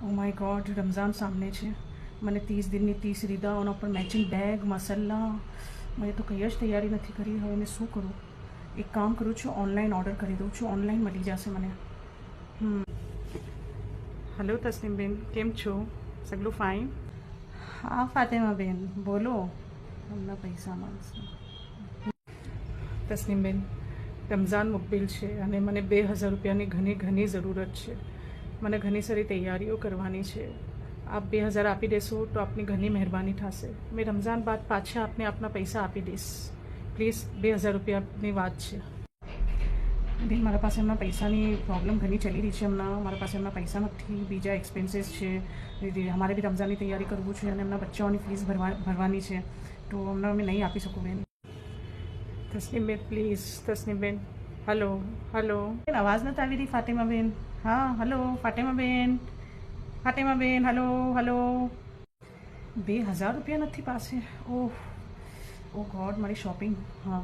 Oh my God, Ramzan સામને છે. મને 30 દિનની 30 રીદાઓના ઉપર મેચિંગ બેગ, મસાલા, મેં તો કંઈ જ તૈયારી નથી કરી. હવે મેં શું કરું? એક કામ કરું છું, ઓનલાઈન ઓર્ડર કરી દઉં છું. ઓનલાઈન મળી જશે મને. હેલો તસ્નીમબેન, કેમ છો? સગલું ફાઇન? હા ફાતેમાબેન, બોલો. હમણાં પૈસા મળશે. તસ્નીમબેન, રમઝાન મુકબિલ છે અને મને 2000 રૂપિયાની ઘણી જરૂરત છે. મને ઘણી સારી તૈયારીઓ કરવાની છે. આપ 2000 આપી દેશો તો આપની ઘણી મહેરબાની થશે. મેં રમઝાન બાદ પાછા આપને આપના પૈસા આપી દઈશ. પ્લીઝ 2000 રૂપિયાની વાત છે. બેન, મારા પાસે હમણાં પૈસાની પ્રોબ્લેમ ઘણી ચાલી રહી છે. હમણાં મારા પાસે હમણાં પૈસા નથી. બીજા એક્સપેન્સીસ છે. અમારે બી રમઝાનની તૈયારી કરવું છે અને એમના બચ્ચાઓની ફીસ ભરવાની છે. તો હમણાં અમે નહીં આપી શકું બેન. તસ્નીમબેન પ્લીઝ, તસ્નીમબેન. હલો હલો, અવાજ નથી આવી રહી ફાતિમાબેન. હા હલો ફાતિમાબેન, ફાતિમાબેન, હલો હલો. 2000 રૂપિયા નથી પાસે. ઓહ ઓ ગોડ, મારી શોપિંગ. હા